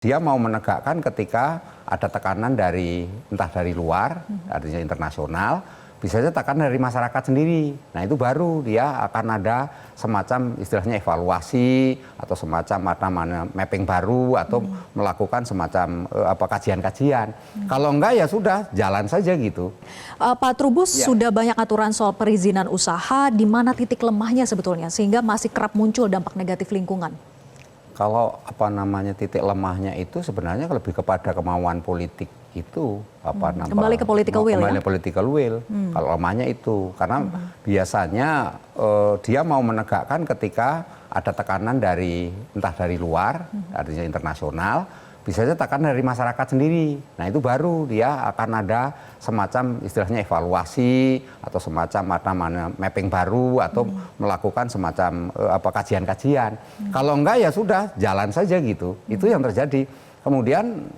Dia mau menegakkan ketika ada tekanan dari entah dari luar, artinya internasional, bisa saja tekanan dari masyarakat sendiri. Nah itu baru dia akan ada semacam istilahnya evaluasi atau semacam mapping baru atau melakukan semacam kajian-kajian. Kalau enggak ya sudah jalan saja gitu. Pak Trubus, sudah banyak aturan soal perizinan usaha, di mana titik lemahnya sebetulnya sehingga masih kerap muncul dampak negatif lingkungan? Kalau titik lemahnya itu sebenarnya lebih kepada kemauan politik itu kembali ke political will, kembali political will. Kalau lemahnya itu karena biasanya dia mau menegakkan ketika ada tekanan dari entah dari luar, artinya internasional, bisa saja tekanan dari masyarakat sendiri. Nah itu baru dia akan ada semacam istilahnya evaluasi atau semacam mapping baru atau melakukan semacam kajian-kajian. Kalau enggak ya sudah jalan saja gitu. Itu yang terjadi. Kemudian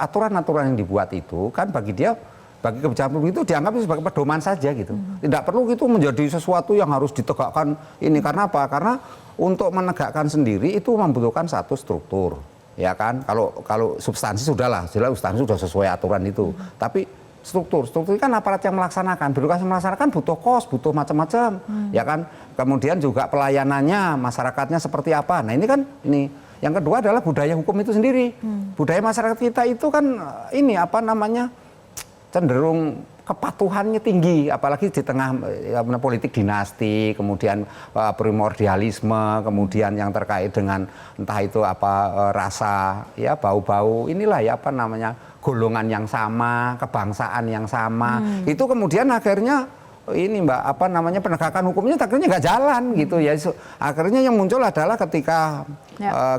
aturan-aturan yang dibuat itu kan bagi kebijakan publik itu dianggap sebagai pedoman saja gitu. Tidak perlu itu menjadi sesuatu yang harus ditegakkan ini. Karena apa? Karena untuk menegakkan sendiri itu membutuhkan satu struktur. Ya kan, kalau substansi sudahlah, jelas substansi sudah sesuai aturan itu. Tapi struktur kan aparat yang melaksanakan. Birokrasi melaksanakan butuh kos, butuh macam-macam, ya kan. Kemudian juga pelayanannya, masyarakatnya seperti apa. Nah ini kan ini. Yang kedua adalah budaya hukum itu sendiri. Budaya masyarakat kita itu kan cenderung kepatuhannya tinggi, apalagi di tengah politik dinasti, kemudian primordialisme, kemudian yang terkait dengan entah itu rasa ya bau-bau inilah ya golongan yang sama, kebangsaan yang sama. Itu kemudian akhirnya ini penegakan hukumnya akhirnya nggak jalan gitu ya. Akhirnya yang muncul adalah ketika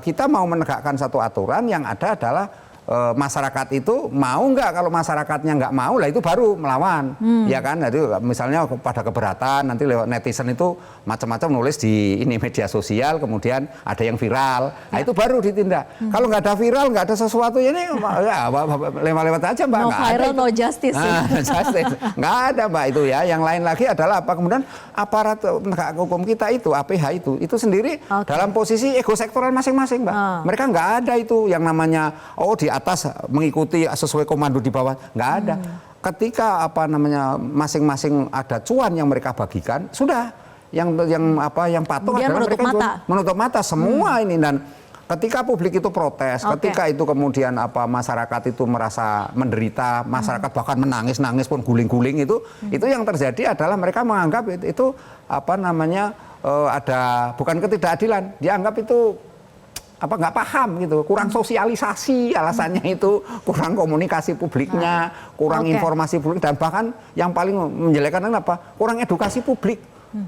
kita mau menegakkan satu aturan yang ada adalah masyarakat itu mau nggak. Kalau masyarakatnya nggak mau lah itu baru melawan, ya kan. Jadi misalnya pada keberatan nanti lewat netizen itu macam-macam nulis di media sosial, kemudian ada yang viral, nah itu baru ditindak. Kalau nggak ada viral, nggak ada sesuatu ini ya lewat aja mbak. No viral, no justice. Justice nggak ada mbak itu ya. Yang lain lagi adalah kemudian aparat penegak hukum kita itu APH itu sendiri dalam posisi ego sektoral masing-masing mbak. Mereka nggak ada itu yang namanya di atas mengikuti sesuai komando di bawah, nggak ada. Ketika masing-masing ada cuan yang mereka bagikan, sudah yang patuh adalah mereka menutup mata semua ini. Dan ketika publik itu protes, ketika itu kemudian masyarakat itu merasa menderita, masyarakat bahkan menangis pun guling-guling itu yang terjadi adalah mereka menganggap itu ada bukan ketidakadilan, dianggap itu nggak paham gitu, kurang sosialisasi alasannya itu, kurang komunikasi publiknya, kurang informasi publik, dan bahkan yang paling menjelekkan kurang edukasi publik.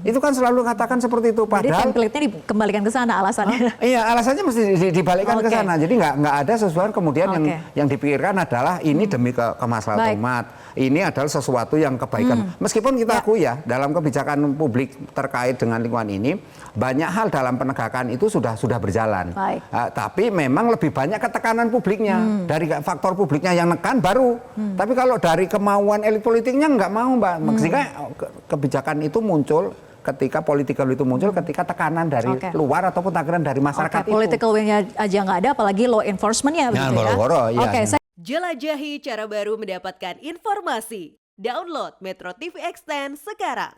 Itu kan selalu katakan seperti itu. Padahal jadi template-nya dikembalikan ke sana alasannya. Iya, alasannya mesti dibalikkan ke sana. Jadi nggak ada sesuatu kemudian yang dipikirkan adalah ini demi kemaslahatan umat. Ini adalah sesuatu yang kebaikan. Meskipun kita akui ya, dalam kebijakan publik terkait dengan lingkungan ini, banyak hal dalam penegakan itu sudah berjalan. Tapi memang lebih banyak ketekanan publiknya. Dari faktor publiknya yang nekan baru. Tapi kalau dari kemauan elit politiknya nggak mau mbak. Sehingga kebijakan itu muncul ketika political itu muncul ketika tekanan dari luar ataupun tekanan dari masyarakat itu. Political will-nya aja nggak ada, apalagi law enforcement-nya begitu ya. Jelajahi cara baru mendapatkan informasi. Download Metro TV Extend sekarang.